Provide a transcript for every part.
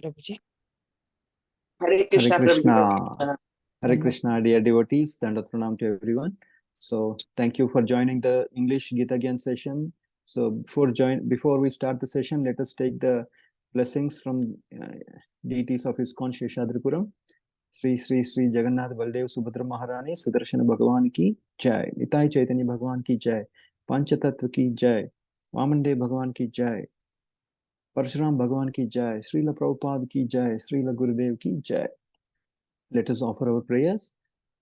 Prabhuji. Hare Hare Krishna, Krishna. Prabhuji. Hare Krishna, dear devotees. Dandavat Pranam to everyone. So thank you for joining the English Gita again session. So before we start the session, let us take the blessings from deities of ISKCON Sheshadripuram. Sri Sri Sri Jagannath Baldev Subhadra Maharani Sudarshana Bhagavan ki Jai. Nitai Chaitanya Bhagavan ki Jai. Panchatattva ki Jai. Vamandev Bhagavan ki Jai. Parshuram Bhagavan ki Jai. Srila Prabhupada ki Jai. Srila Gurudev ki Jai. Let us offer our prayers.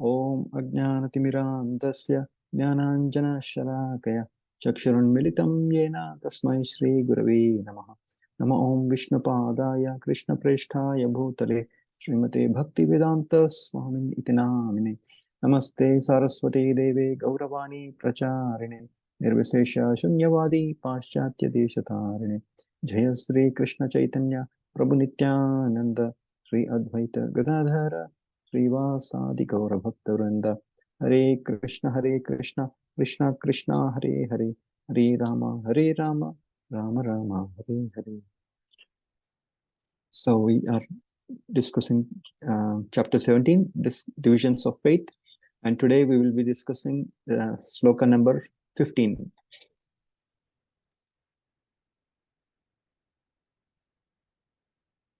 Om Ajnanatimirandasya Jnananjana Shalakaya Chakshurunmilitam Yena Tasmai Shri Gurave Namaha. Nama Om Vishnupadaya Krishna Presthaya Bhutale Srimate Bhaktivedanta Swami iti Namine. Namaste Saraswati Deve Gauravani Pracharine Nirvisesha Shunyavadi Paschatya Deshatarine. Jaya Sri Krishna Chaitanya Prabhu Nityananda Sri Advaita Gadadhara Srivasadi Gaura Bhakta Vrinda. Hare Krishna Krishna Krishna Hare Hare Hare Rama Rama Rama Hare Hare. So we are discussing chapter 17, this divisions of faith, and today we will be discussing sloka number 15.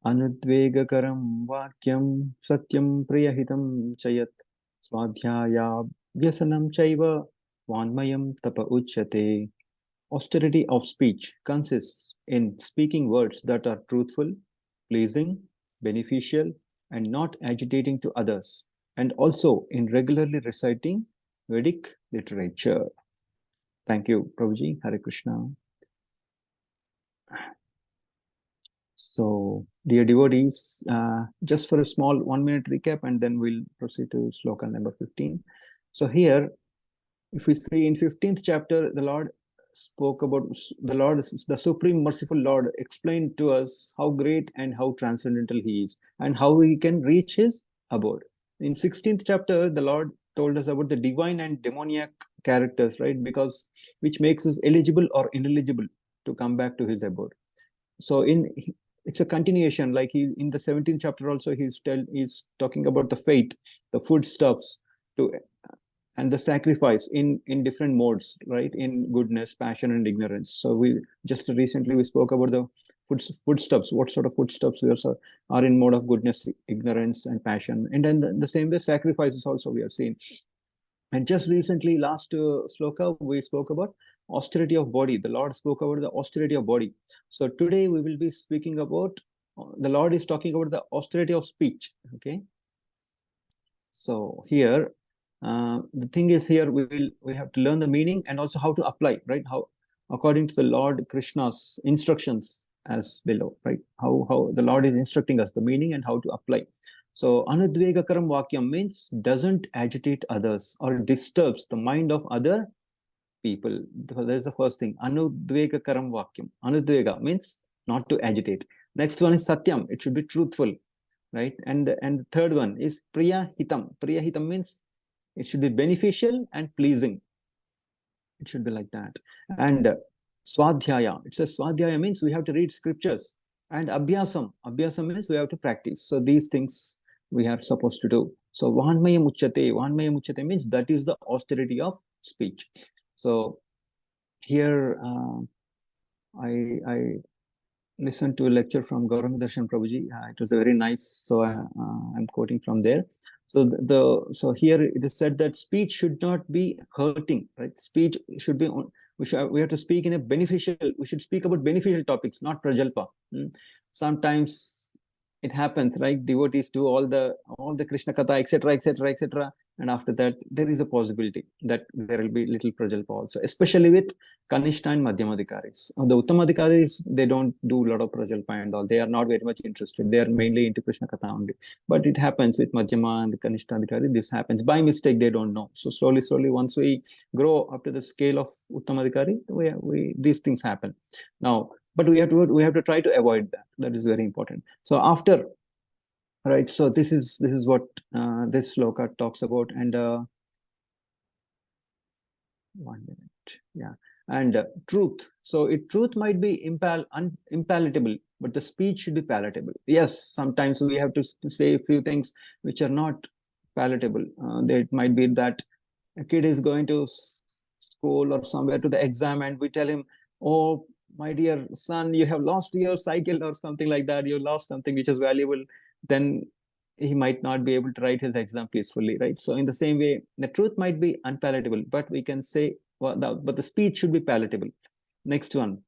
Anudvegakaram vakyam satyam priyahitam chayat swadhyaya vyasanam chaiva vanmayam tapa uchyate. Austerity of speech consists in speaking words that are truthful, pleasing, beneficial, and not agitating to others, and also in regularly reciting Vedic literature. Thank you, Prabhuji. Hare Krishna. So, dear devotees, just for a small 1 minute recap, and then we'll proceed to sloka number 15. So here, if we see in 15th chapter, the Lord spoke about the Supreme Merciful Lord explained to us how great and how transcendental He is, and how we can reach His abode. In 16th chapter, the Lord told us about the divine and demoniac characters, right? Because which makes us eligible or ineligible to come back to His abode. So it's a continuation, like in the 17th chapter also he's talking about the faith, the foodstuffs, and the sacrifice in different modes, right? In goodness, passion, and ignorance. So we just recently we spoke about the foodstuffs. What sort of foodstuffs are in mode of goodness, ignorance, and passion, and then the same way sacrifices also we have seen. And just recently, last sloka, we spoke about austerity of body. The Lord spoke about the austerity of body. So today we will be speaking about, the Lord is talking about the austerity of speech. Okay. So here, the thing is here we have to learn the meaning and also how to apply, right? How according to the Lord Krishna's instructions as below, right? How the Lord is instructing us the meaning and how to apply. So anudvegakaram vakyam means doesn't agitate others or disturbs the mind of other people. That is the first thing. Anudvegakaram vakyam. Anudvega means not to agitate. Next one is satyam. It should be truthful, right? And the third one is priyahitam. Priyahitam means it should be beneficial and pleasing. It should be like that. And swadhyaya. It says swadhyaya means we have to read scriptures. And abhyasam. Abhyasam means we have to practice. So these things we are supposed to do. So vanmayam uchyate. Vanmayam uchyate means that is the austerity of speech. So here I listened to a lecture from Gauranga Darshan Prabhuji. It was very nice. So I'm quoting from there. So here it is said that speech should not be hurting, right? Speech should be we have to speak in a beneficial. We should speak about beneficial topics, not prajalpa. Sometimes it happens, right? Devotees do all the Krishna Katha, etc., and after that there is a possibility that there will be little prajalpa also, especially with Kanishta and Madhyamadhikaris. The Uttamadhikaris, they don't do a lot of prajalpa and all. They are not very much interested. They are mainly into Krishna Katha only. But it happens with Madhyama and the Kanishta Adhikari. This happens by mistake. They don't know. So slowly, once we grow up to the scale of Uttamadhikari, these things happen. Now, but we have to try to avoid that. That is very important. So after, right? So this is what this sloka talks about. And 1 minute, yeah. And truth. So truth might be impalatable, but the speech should be palatable. Yes, sometimes we have to say a few things which are not palatable. It might be that a kid is going to school or somewhere to the exam, and we tell him, oh, my dear son, you have lost your cycle or something like that. You lost something which is valuable. Then he might not be able to write his exam peacefully, right? So in the same way, the truth might be unpalatable, but we can say, well, but the speech should be palatable. Next one.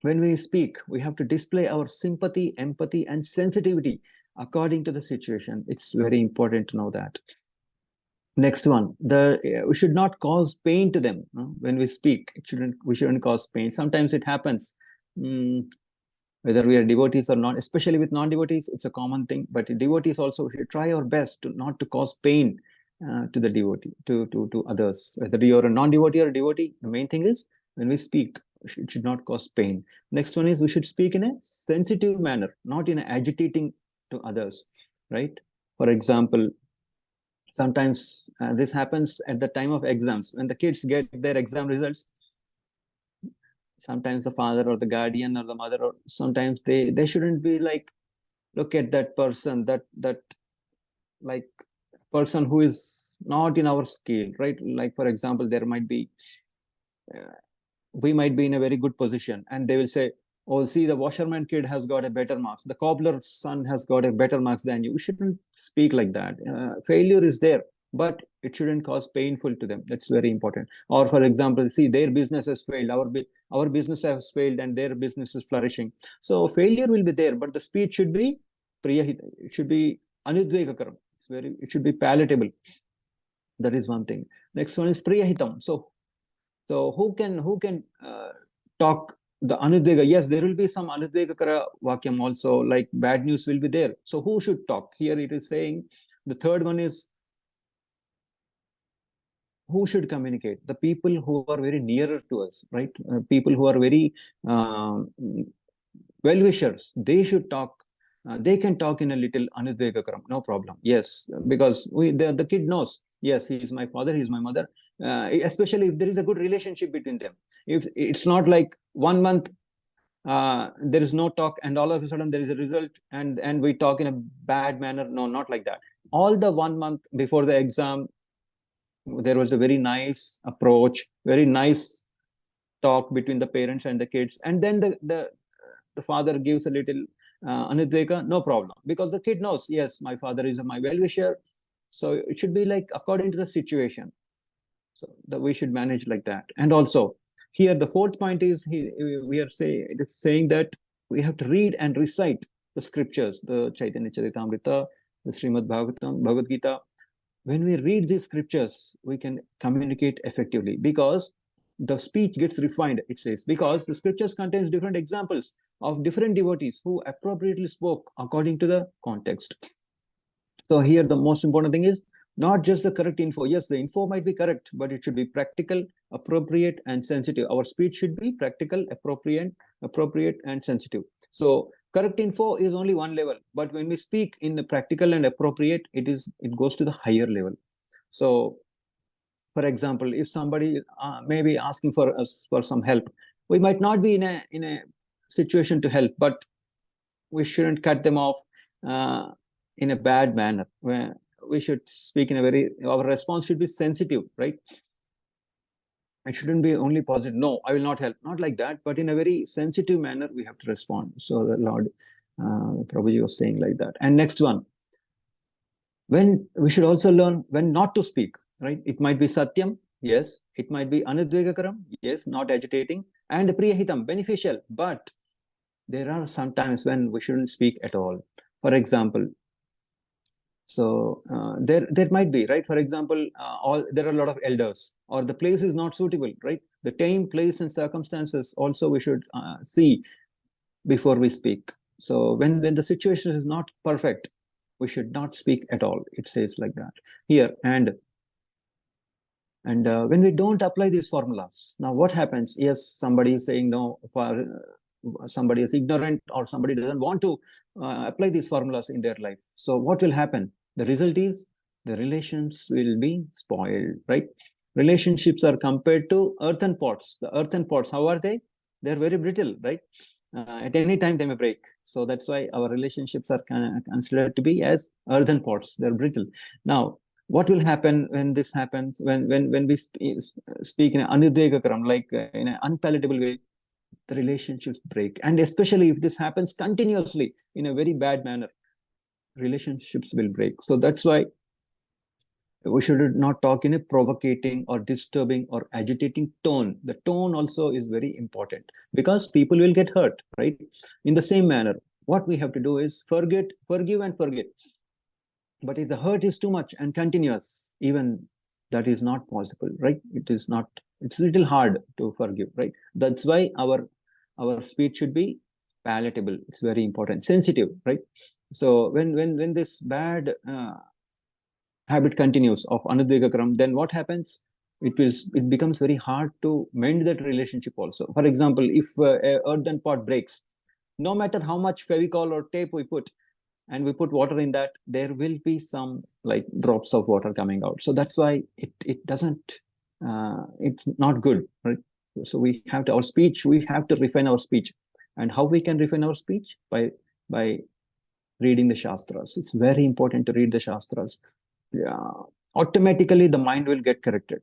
When we speak, we have to display our sympathy, empathy, and sensitivity according to the situation. It's very important to know that. Next one, we should not cause pain to them when we speak. We shouldn't cause pain. Sometimes it happens, whether we are devotees or not. Especially with non-devotees, it's a common thing. But devotees also, we should try our best to not to cause pain to the devotee, to others. Whether you're a non-devotee or a devotee, the main thing is when we speak, it should not cause pain. Next one is we should speak in a sensitive manner, not in agitating to others, right? For example, sometimes this happens at the time of exams. When the kids get their exam results, sometimes the father or the guardian or the mother, or sometimes they shouldn't be like, look at that person, that like person who is not in our scale, right? Like, for example, there might be we might be in a very good position, and they will say, oh, see, the washerman kid has got a better marks, the cobbler's son has got a better marks than you. We shouldn't speak like that. Failure is there, but it shouldn't cause painful to them. That's very important. Or for example, see, their business has failed, our business has failed, and their business is flourishing. So failure will be there, but the speech should be priyahita. It should be anudvegakaram. It should be palatable. That is one thing. Next one is priyahitam. So who can talk the anudvega? Yes, there will be some anudvegakara vakyam also, like bad news will be there. So who should talk? Here it is saying, the third one is, who should communicate? The people who are very nearer to us, right? People who are very well-wishers, they should talk. They can talk in a little anudvegakaram, no problem. Yes, because the kid knows, yes, he is my father, he is my mother. Especially if there is a good relationship between them. If it's not like 1 month there is no talk, and all of a sudden there is a result, and we talk in a bad manner. No, not like that. All the 1 month before the exam, there was a very nice approach, very nice talk between the parents and the kids, and then the father gives a little anudveka, no problem, because the kid knows, yes, my father is my well-wisher. So it should be like according to the situation. So that we should manage like that. And also here, the fourth point is, it is saying that we have to read and recite the scriptures, the Chaitanya Charitamrita, the Srimad Bhagavatam, Bhagavad Gita. When we read these scriptures, we can communicate effectively, because the speech gets refined, it says, because the scriptures contains different examples of different devotees who appropriately spoke according to the context. So here the most important thing is not just the correct info. Yes, the info might be correct, but it should be practical, appropriate, and sensitive. Our speech should be practical, appropriate, and sensitive. So correct info is only one level, but when we speak in the practical and appropriate, it goes to the higher level. So, for example, if somebody may be asking for us for some help, we might not be in a situation to help, but we shouldn't cut them off in a bad manner. We should speak in our response should be sensitive, right? It shouldn't be only positive. No, I will not help. Not like that, but in a very sensitive manner, we have to respond. So the Lord, Prabhuji was saying like that. And next one, when we should also learn when not to speak, right? It might be satyam, yes. It might be anudvegakaram, yes, not agitating, and priyahitam, beneficial. But there are some times when we shouldn't speak at all. For example, so there might be, right? For example, there are a lot of elders, or the place is not suitable, right? The time, place, and circumstances also we should see before we speak. So when the situation is not perfect, we should not speak at all. It says like that here. And when we don't apply these formulas, now what happens? Yes, somebody is saying no, somebody is ignorant, or somebody doesn't want to apply these formulas in their life. So what will happen? The result is the relations will be spoiled, right? Relationships are compared to earthen pots. The earthen pots, how are they? They're very brittle, right? At any time they may break. So that's why our relationships are considered to be as earthen pots. They're brittle. Now, what will happen when this happens? When we speak in an anudvegakaram, like in an unpalatable way, the relationships break. And especially if this happens continuously in a very bad manner, relationships will break. So that's why we should not talk in a provocating or disturbing or agitating tone. The tone also is very important because people will get hurt, right? In the same manner, what we have to do is forgive and forget. But if the hurt is too much and continuous, even that is not possible, right? It's a little hard to forgive, right? That's why our speech should be palatable. It's very important. Sensitive, right? So when this bad habit continues of anudvegakaram, then what happens? It becomes very hard to mend that relationship also. For example, if a earthen pot breaks, no matter how much Fevicol or tape we put, and we put water in that, there will be some like drops of water coming out. So that's why it doesn't, it's not good, right? So we have to refine our speech. And how we can refine our speech? By reading the Shastras. It's very important to read the Shastras. Automatically the mind will get corrected.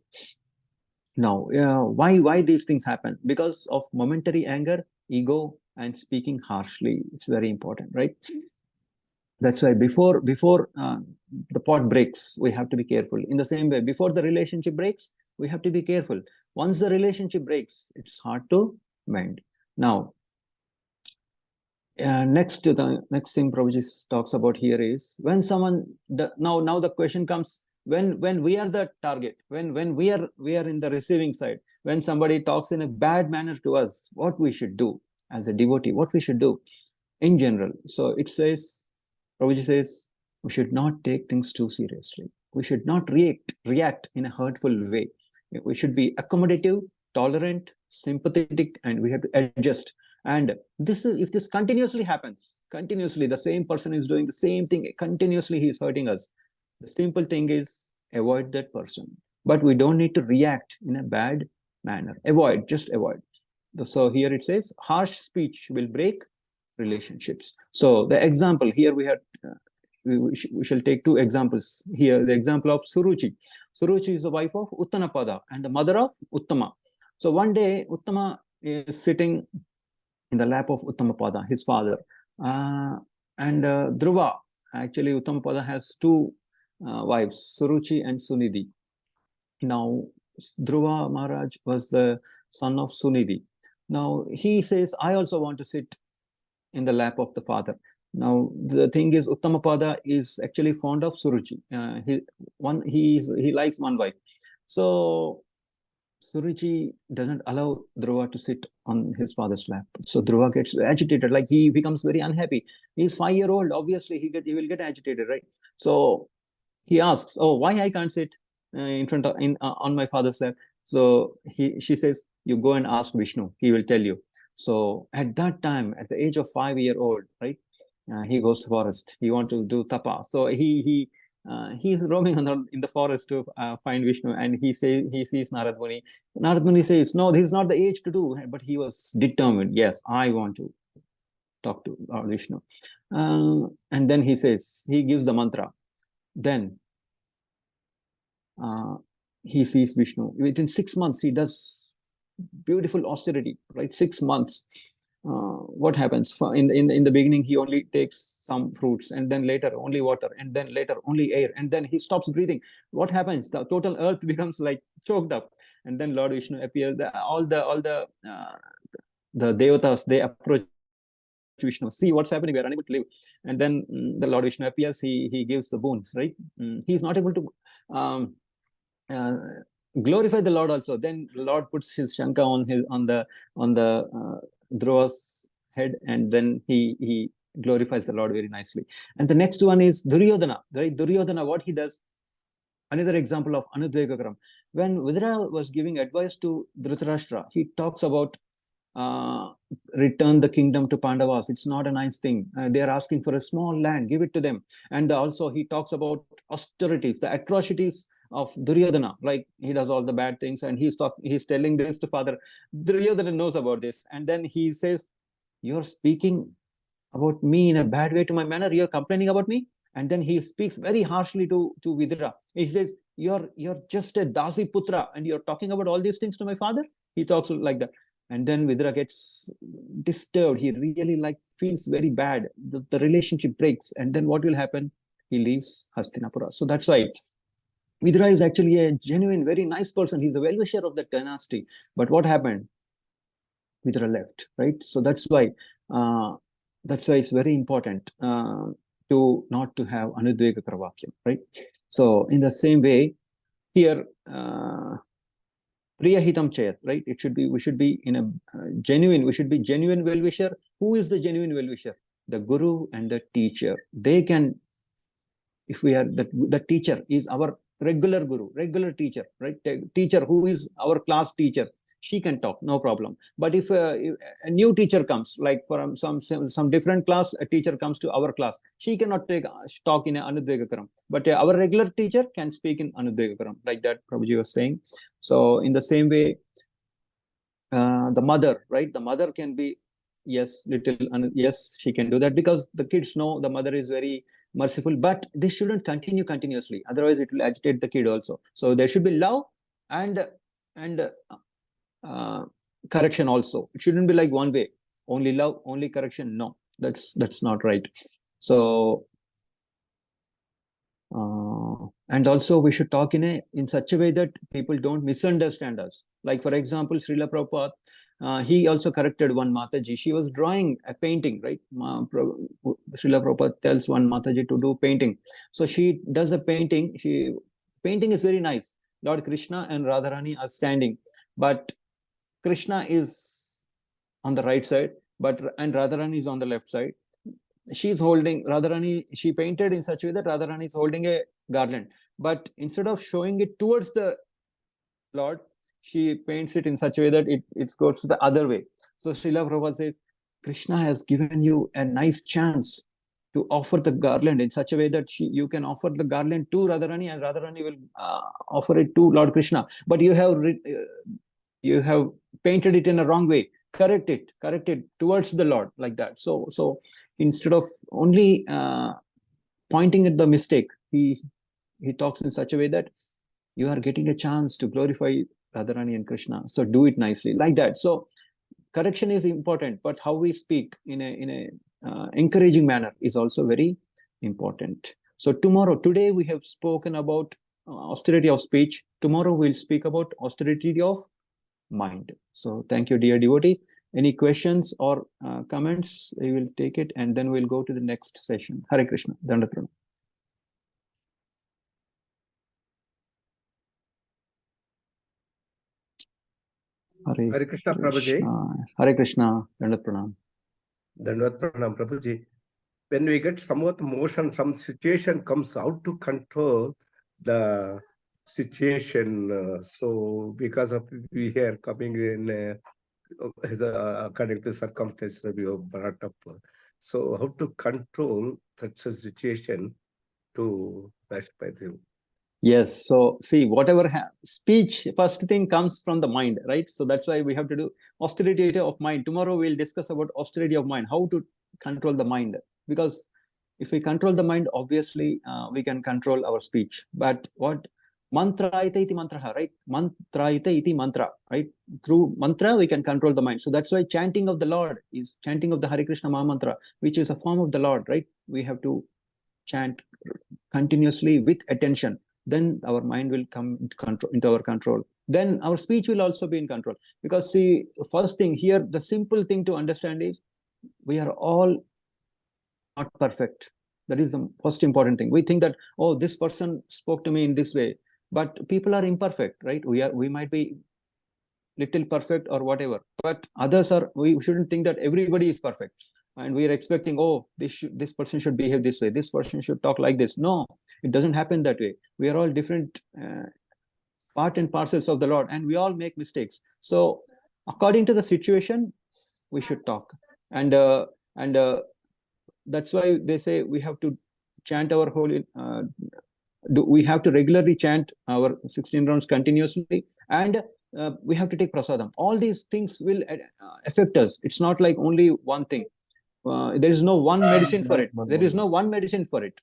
Now, why these things happen? Because of momentary anger, ego, and speaking harshly. It's very important, right? That's why before the pot breaks, we have to be careful. In the same way, before the relationship breaks, we have to be careful. Once the relationship breaks, it's hard to mend. Now, next thing Prabhuji talks about here is when someone now the question comes, when we are the target, when we are in the receiving side, when somebody talks in a bad manner to us, what we should do as a devotee, what we should do in general. So it says, Prabhuji says, we should not take things too seriously. We should not react in a hurtful way. We should be accommodative, tolerant, sympathetic, and we have to adjust. And if this continuously happens, the same person is doing the same thing, continuously he is hurting us. The simple thing is avoid that person. But we don't need to react in a bad manner. Just avoid. So here it says, harsh speech will break relationships. So the example here we have, we shall take two examples here. The example of Suruchi. Suruchi is the wife of Uttanapada and the mother of Uttama. So one day Uttama is sitting in the lap of Uttamapada, his father, and Dhruva. Actually, Uttamapada has two wives, Suruchi and Sunidhi. Now, Dhruva Maharaj was the son of Sunidhi. Now he says, I also want to sit in the lap of the father. Now the thing is, Uttamapada is actually fond of Suruchi. He likes one wife. So Suruchi doesn't allow Dhruva to sit on his father's lap. So Dhruva gets agitated, like he becomes very unhappy. He's 5-year-old. Obviously, he will get agitated, right? So he asks, "Oh, why I can't sit on my father's lap?" So she says, "You go and ask Vishnu. He will tell you." So at that time, at the age of 5-year-old, right, he goes to forest. He wants to do tapa. So he's roaming in the forest to find Vishnu, and he sees Narad Muni. Narad Muni says, "No, this is not the age to do." But he was determined. Yes, I want to talk to Vishnu. And then he gives the mantra. Then he sees Vishnu. Within 6 months, he does beautiful austerity, right? 6 months. What happens? In the beginning, he only takes some fruits, and then later only water, and then later only air, and then he stops breathing. What happens? The total earth becomes like choked up, and then Lord Vishnu appears. All the devatas, they approach Vishnu. See what's happening. We are unable to live. And then the Lord Vishnu appears. He gives the boon. Right? He's not able to glorify the Lord also. Then the Lord puts his shanka on the Dhruva's head, and then he glorifies the Lord very nicely. And the next one is Duryodhana. Right? Duryodhana, what he does, another example of Anudvegakaram. When Vidura was giving advice to Dhritarashtra, he talks about return the kingdom to Pandavas. It's not a nice thing. They are asking for a small land, give it to them. And also he talks about austerities, the atrocities of Duryodhana, like he does all the bad things, and he's telling this to father. Duryodhana knows about this, and then he says, you're speaking about me in a bad way to my manner, you're complaining about me. And then he speaks very harshly to Vidura. He says, you're just a Dasi Putra and you're talking about all these things to my father. He talks like that. And then Vidura gets disturbed. He really feels very bad. The relationship breaks. And then what will happen? He leaves Hastinapura. So that's why Vidura is actually a genuine, very nice person. He's the well-wisher of the dynasty. But what happened? Vidura left, right? So that's why it's very important to not to have anudvega kravakyam, right? So in the same way, here priyahitam chayat, right? We should be in a genuine well-wisher. Who is the genuine well-wisher? The guru and the teacher. They can, if we are the teacher is our regular guru, regular teacher, right? Teacher who is our class teacher, she can talk, no problem. But if a new teacher comes, like from some different class, a teacher comes to our class, she cannot talk in Anudvegakaram. But our regular teacher can speak in Anudvegakaram, like that Prabhuji was saying. So in the same way, the mother, right? The mother can be, yes, yes, she can do that, because the kids know the mother is very merciful, but they shouldn't continue continuously. Otherwise, it will agitate the kid also. So there should be love and correction also. It shouldn't be like one way, only love, only correction. No, that's not right. So and also we should talk in such a way that people don't misunderstand us. Like for example, Srila Prabhupada, he also corrected one Mataji. She was drawing a painting, right? Srila Prabhupada tells one Mataji to do painting. So she does the painting. Painting is very nice. Lord Krishna and Radharani are standing, but Krishna is on the right side, and Radharani is on the left side. She's holding Radharani. She painted in such a way that Radharani is holding a garland, but instead of showing it towards the Lord, she paints it in such a way that it goes to the other way. So Srila Prabhupada says, Krishna has given you a nice chance to offer the garland in such a way that you can offer the garland to Radharani, and Radharani will offer it to Lord Krishna. But you have painted it in a wrong way. Correct it towards the Lord, like that. So instead of only pointing at the mistake, he talks in such a way that you are getting a chance to glorify Radharani and Krishna. So do it nicely, like that. So correction is important, but how we speak in a encouraging manner is also very important. So today we have spoken about austerity of speech. Tomorrow we'll speak about austerity of mind. So thank you, dear devotees. Any questions or comments? We will take it, and then we'll go to the next session. Hare Krishna. Danda Pranam. Hare Krishna, Prabhuji. Hare Krishna. Danda Pranam. Dandavat Pranam, Prabhuji. When we get somewhat motion, some situation comes out to control the situation. So because of we are coming in according to circumstances we have brought up. So how to control such a situation to pass by them? Yes. So see, whatever speech, first thing comes from the mind, right? So that's why we have to do austerity of mind. Tomorrow we'll discuss about austerity of mind, how to control the mind. Because if we control the mind, obviously we can control our speech. But what mantra iti mantra, right? Mantra iti mantra, right? Through mantra we can control the mind. So that's why chanting of the Lord is chanting of the Hare Krishna Maha Mantra, which is a form of the Lord, right? We have to chant continuously with attention. Then our mind will come into our control. Then our speech will also be in control. Because see, first thing here, the simple thing to understand is we are all not perfect. That is the first important thing. We think that, oh, this person spoke to me in this way, but people are imperfect, right? We might be little perfect or whatever, but others are. We shouldn't think that everybody is perfect, and we are expecting, oh, this person should behave this way, this person should talk like this. No, it doesn't happen that way. We are all different part and parcels of the Lord, and we all make mistakes. So according to the situation, we should talk, and that's why they say we have to chant our holy. We have to regularly chant our 16 rounds continuously, and we have to take prasadam. All these things will affect us. It's not like only one thing. There is no one medicine for it. There is no one medicine for it.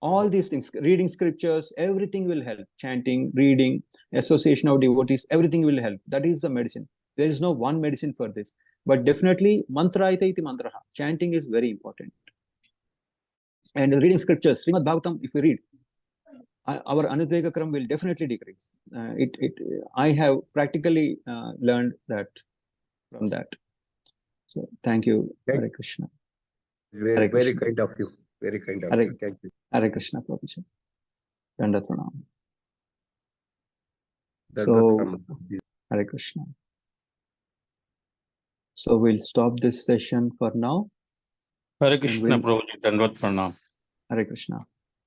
All these things, reading scriptures, everything will help. Chanting, reading, association of devotees, everything will help. That is the medicine. There is no one medicine for this. But definitely, mantra iti mantraha. Chanting is very important. And reading scriptures, Srimad Bhagavatam, if we read, our Anudvega Kram will definitely decrease. I have practically learned that from that. So thank you, Hare Krishna. Very, Hare very Krishna. kind of you. Very kind of Hare- you. Thank you. Hare Krishna, Prabhuji. Dandavat Pranam. Dandavat So, Pranam. Hare Krishna. So we'll stop this session for now. Hare And Krishna, we'll- Prabhuji. Dandavat Pranam. Hare Krishna.